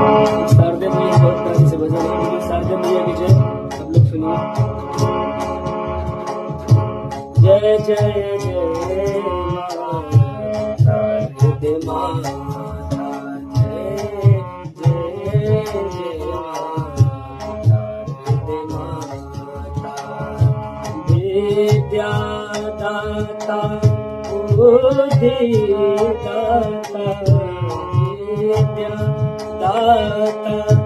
शारदे मैया बहुत प्यारी से भजन है, शारदे मैया की जय। सब लोग सुनिए। जय जय जय शारदे माता, जय जय जय शारदे माता। विद्या दाता बुद्धि दाता, विद्या दाता